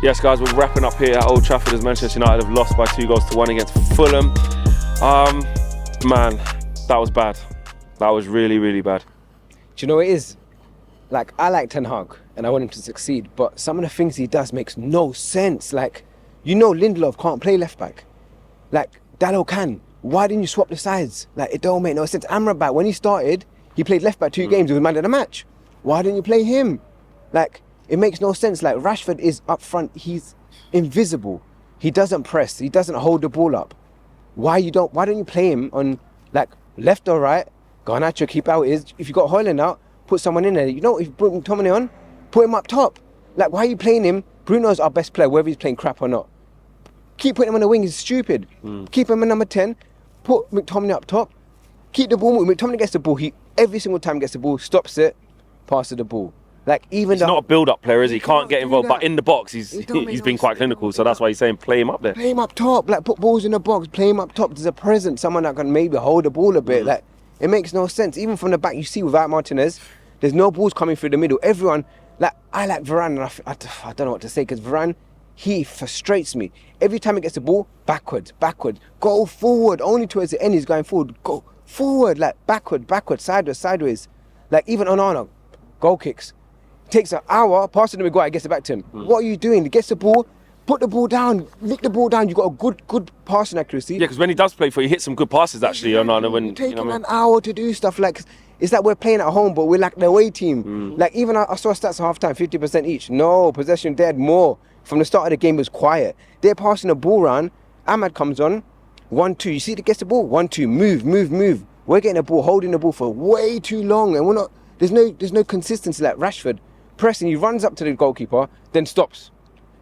Yes, guys, we're wrapping up here at Old Trafford as Manchester United have lost by 2-1 against Fulham. Man, that was bad. That was really, really bad. Do you know what it is? Like, I like Ten Hag and I want him to succeed, but some of the things he does makes no sense. Like, you know Lindelof can't play left back. Like, Dalot can. Why didn't you swap the sides? Like, it don't make no sense. Amrabat, when he started, he played left back 2 games, he was man of the match. Why didn't you play him? Like, it makes no sense. Like, Rashford is up front, he's invisible. He doesn't press, he doesn't hold the ball up. Why don't you play him on, like, left or right? Garnacho, keep out is. If you got Højlund out, put someone in there. You know, if you put McTominay on, put him up top. Like, why are you playing him? Bruno's our best player, whether he's playing crap or not. Keep putting him on the wing is stupid. Keep him at number 10, put McTominay up top, keep the ball. When McTominay gets the ball, he every single time gets the ball, stops it, passes the ball. Like, even he's not a build-up player, is he? He can't get involved, but in the box, he's been quite clinical, so that's why he's saying play him up there. Play him up top, like, put balls in the box, play him up top. There's a presence, someone that can maybe hold the ball a bit. Like, it makes no sense. Even from the back, you see without Martinez, there's no balls coming through the middle. Everyone, like, I like Varane, and I don't know what to say, because Varane, he frustrates me. Every time he gets the ball, backwards. Go forward, only towards the end he's going forward. Go forward, like, backward, sideways. Like, even Onana, goal kicks. Takes an hour, passes to Maguire, gets it back to him. What are you doing? He gets the ball, put the ball down, lick the ball down. You got a good passing accuracy. Yeah, because when he does play for you, he hits some good passes actually. When taking an hour to do stuff, like, it's like we're playing at home, but we're like the away team. Like, even I saw stats at half time, 50% each. No, possession dead more. From the start of the game, it was quiet. They're passing the ball around. Ahmad comes on, 1-2. You see, he gets the ball, 1-2. Move. We're getting the ball, holding the ball for way too long, and we're not. There's no consistency. Like Rashford pressing, he runs up to the goalkeeper, then stops.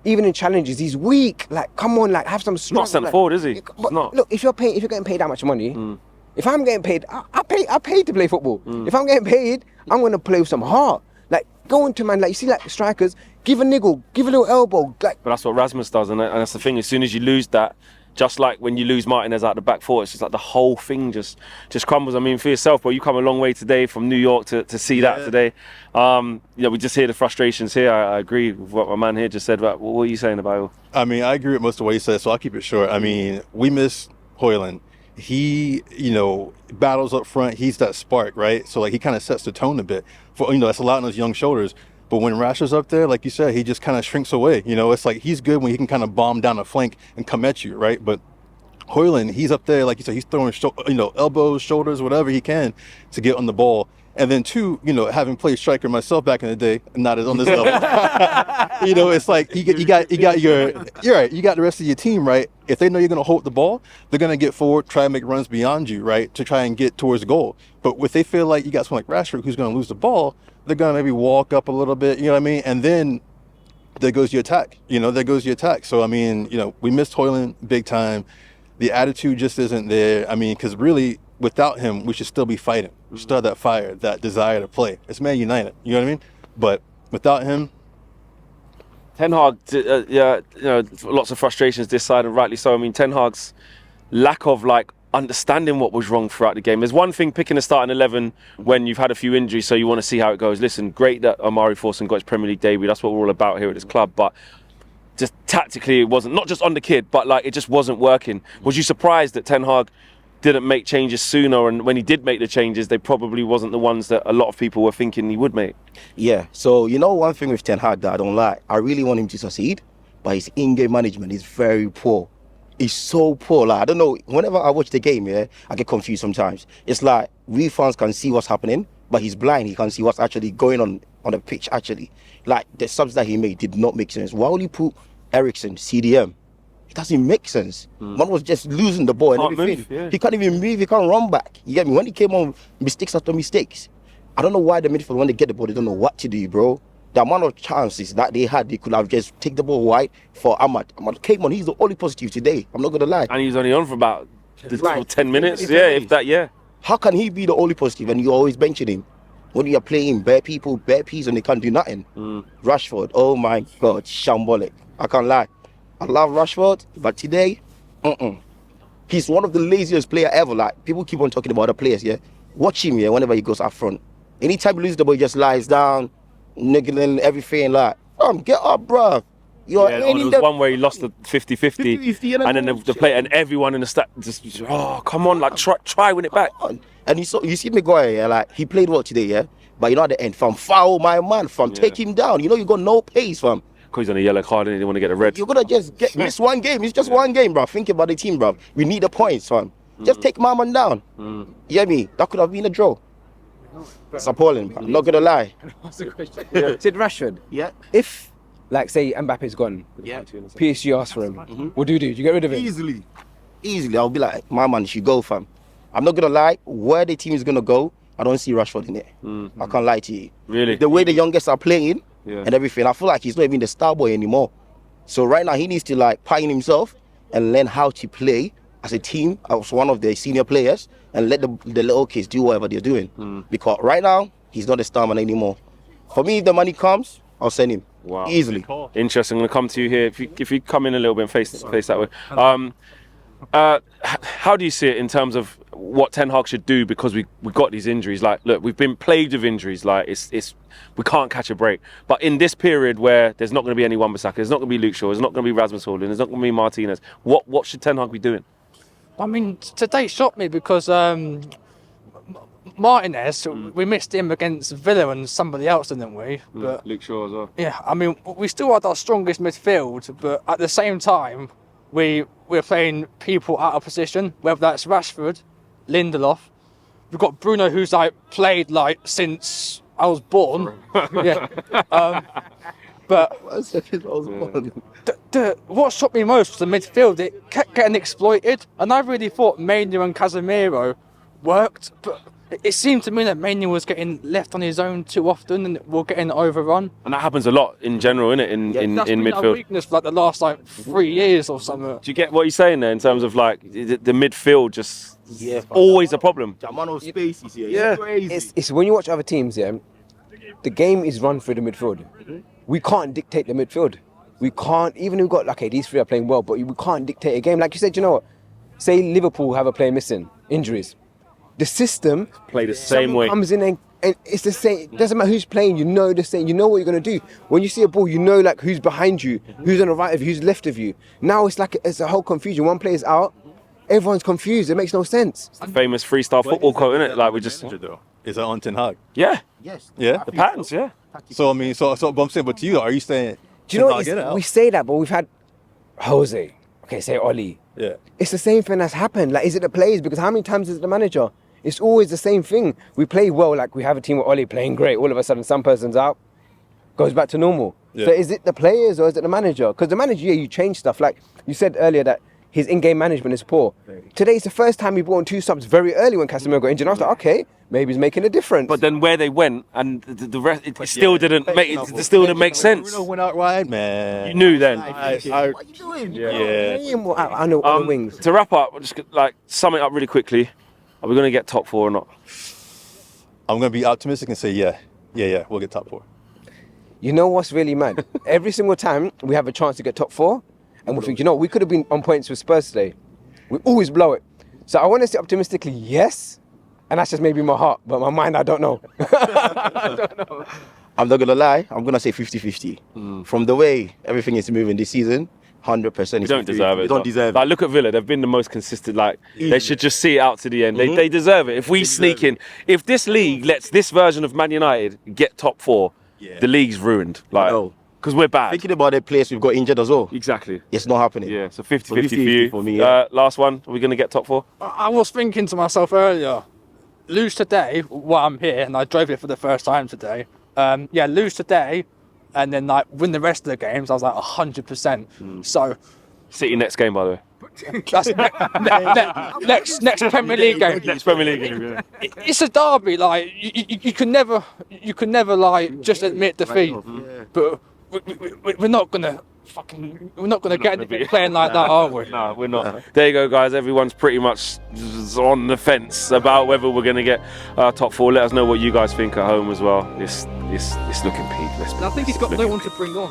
Even in challenges, he's weak. Like, come on, like, have some strength. Not centre forward, is he? But not. Look, if you're getting paid that much money, if I'm getting paid, I pay to play football. If I'm getting paid, I'm gonna play with some heart. Like, go into man, like, you see, like, strikers, give a niggle, give a little elbow. Like, but that's what Rasmus does, and that's the thing. As soon as you lose that, just like when you lose Martinez out the back four, it's just like the whole thing just crumbles. I mean, for yourself, bro, you come a long way today from New York to see that today. We just hear the frustrations here. I agree with what my man here just said. But what are you saying about it? I mean, I agree with most of what he said, so I'll keep it short. I mean, we miss Højlund. He, battles up front. He's that spark, right? So, like, he kind of sets the tone a bit. For that's a lot on his young shoulders. But when Rashford's up there, like you said, he just kind of shrinks away. It's like he's good when he can kind of bomb down the flank and come at you, right? But Højlund, he's up there, like you said, he's throwing, elbows, shoulders, whatever he can to get on the ball. And then two, having played striker myself back in the day, not as on this level. It's like you got the rest of your team, right? If they know you're going to hold the ball, they're going to get forward, try and make runs beyond you, right, to try and get towards the goal. But if they feel like you got someone like Rashford who's going to lose the ball, they're going to maybe walk up a little bit, you know what I mean? And then there goes your attack, So, I mean, we missed Højlund big time. The attitude just isn't there. I mean, because really, without him, we should still be fighting. We still have that fire, that desire to play. It's Man United, you know what I mean? But without him, Ten Hag, lots of frustrations this side, and rightly so. I mean, Ten Hag's lack of, like, understanding what was wrong throughout the game. There's one thing picking a starting 11 when you've had a few injuries, so you want to see how it goes. Listen, great that Omari Forson got his Premier League debut. That's what we're all about here at this club. But just tactically, it wasn't, not just on the kid, but, like, it just wasn't working. Was you surprised that Ten Hag didn't make changes sooner, and when he did make the changes, they probably wasn't the ones that a lot of people were thinking he would make? Yeah, so one thing with Ten Hag that I don't like, I really want him to succeed, but his in-game management is very poor. It's so poor. Like, I don't know, whenever I watch the game, I get confused sometimes. It's like we fans can see what's happening, but he's blind. He can't see what's actually going on the pitch, actually. Like, the subs that he made did not make sense. Why would he put Eriksen, CDM? It doesn't make sense. Man was just losing the ball and everything. Move, yeah. He can't even move, he can't run back. You get me? When he came on, mistakes after mistakes. I don't know why the midfield, when they get the ball, they don't know what to do, bro. The amount of chances that they had, they could have just take the ball wide for Ahmad. Ahmad came on, he's the only positive today. I'm not going to lie. And he was only on for about 10 minutes. If that. How can he be the only positive and you're always benching him? When you're playing bare people, bare peas, and they can't do nothing. Rashford, oh my God, shambolic. I can't lie. I love Rashford, but today, he's one of the laziest players ever. Like, people keep on talking about the players, Watch him, whenever he goes up front. Anytime he loses the ball, he just lies down, niggling everything, like, get up, bruh. You're Yeah, ending there was the one where he lost the 50-50, 50-50 and then the player and everyone in the stat just, oh, come on, like try win it back. And you see Maguire, yeah, like he played well today, yeah. But you know at the end, fam, foul my man, fam, take him down. You know you got no pace, fam. Because he's on a yellow card and he didn't want to get a red. You're gonna just miss one game. It's just one game, bro. Think about the team, bro. We need the points, fam. Just take my man down. You hear me? That could have been a draw. It's appalling, bro. I'm not gonna lie. Sid Rashford. Yeah. If, like, say Mbappe's gone, PSG asks for him, what do you do? Do you get rid of him? Easily. I'll be like, my man should go, fam. I'm not gonna lie. Where the team is gonna go, I don't see Rashford in it. I can't lie to you. Really? The way the youngest are playing and everything, I feel like he's not even the star boy anymore. So right now he needs to like pine himself and learn how to play as a team, as one of the senior players, and let the little kids do whatever they're doing. Because right now he's not the star man anymore. For me, if the money comes, I'll send him. Wow. Easily. Interesting. I'm going to come to you here. If you come in a little bit and face that way. How do you see it in terms of what Ten Hag should do, because we got these injuries? Like, look, we've been plagued with injuries. Like, it's we can't catch a break. But in this period where there's not going to be any Wan-Bissaka, there's not going to be Luke Shaw, there's not going to be Rasmus Hojlund, there's not going to be Martinez. What should Ten Hag be doing? I mean, today shocked me because Martinez, we missed him against Villa and somebody else, didn't we? But Luke Shaw as well. yeah, I mean, we still had our strongest midfield, but at the same time, we're playing people out of position, whether that's Rashford, Lindelof. We've got Bruno, who's like played like since I was born. Yeah. But what shocked me most was the midfield. It kept getting exploited, and I really thought Mainu and Casemiro worked, but it seemed to me that Mainu was getting left on his own too often, and we're getting overrun. And that happens a lot in general, innit? In That's been our midfield. weakness for like the last 3 years or something. Do you get what you're saying there in terms of like the midfield just always a problem? Yeah. It's when you watch other teams, yeah, the game is run through the midfield. We can't dictate the midfield. We can't, even if we've got, okay, these three are playing well, but we can't dictate a game. Like you said, you know what? Say Liverpool have a player missing, injuries. The system Play the same way. comes in and it's the same. It doesn't matter who's playing, you know the same. You know what you're going to do. When you see a ball, you know like who's behind you, who's on the right of you, who's left of you. Now it's like it's a whole confusion. One player's out, everyone's confused. It makes no sense. It's the famous freestyle football quote, isn't it? Like we just, Is that on Ten Hag? yeah, Yes. Yeah. the patterns, yeah. So I mean, so but I'm saying, but to you, are you saying? Do you know Ten what? Hag, get it out? We say that, but we've had Jose. Okay, say Oli. Yeah. It's the same thing that's happened. Like, is it the players? Because how many times is it the manager? It's always the same thing. We play well, like we have a team with Oli playing great. All of a sudden, some person's out, goes back to normal. Yeah. So is it the players or is it the manager? Because the manager, yeah, you change stuff. Like you said earlier that his in-game management is poor. Today's the first time he brought in 2 subs very early when Casemiro got injured. I was like, okay, maybe he's making a difference. But then where they went and the rest, it still didn't make it. Still didn't make sense. Bruno went out wide, man. You knew then. What are you doing? Yeah. Him on the wings. To wrap up, just like sum it up really quickly. Are we going to get top 4 or not? I'm gonna be optimistic and say yeah, we'll get top 4. You know what's really mad? Every single time we have a chance to get top 4, and we think, you know, we could have been on points with Spurs today. We always blow it. So I want to say optimistically, yes, and that's just maybe my heart, but my mind, I don't know. I don't know. I'm not gonna lie. I'm gonna say 50-50. From the way everything is moving this season, 100%. You don't deserve it. You don't deserve it. Like, look at Villa. They've been the most consistent. Like, they should just see it out to the end. They deserve it. If we sneak in, if this league lets this version of Man United get top 4, the league's ruined. Like, know. because we're bad. Thinking about the players we've got injured as well. Exactly. It's not happening. Yeah. So 50-50 for 50-50 you. for me, yeah. Last one. Are we going to get top 4? I was thinking to myself earlier, lose today while I'm here, and I drove it for the first time today. Lose today, and then like win the rest of the games. I was like 100%. So City next game, by the way. that's next Premier League game. Next Premier League game. Yeah. It's a derby. Like you can never like just admit defeat. But we're not gonna get anything playing like that, are we? No, we're not. There you go, guys. Everyone's pretty much on the fence about whether we're going to get top 4. Let us know what you guys think at home as well. It's looking peak. I think he's got no one to bring on.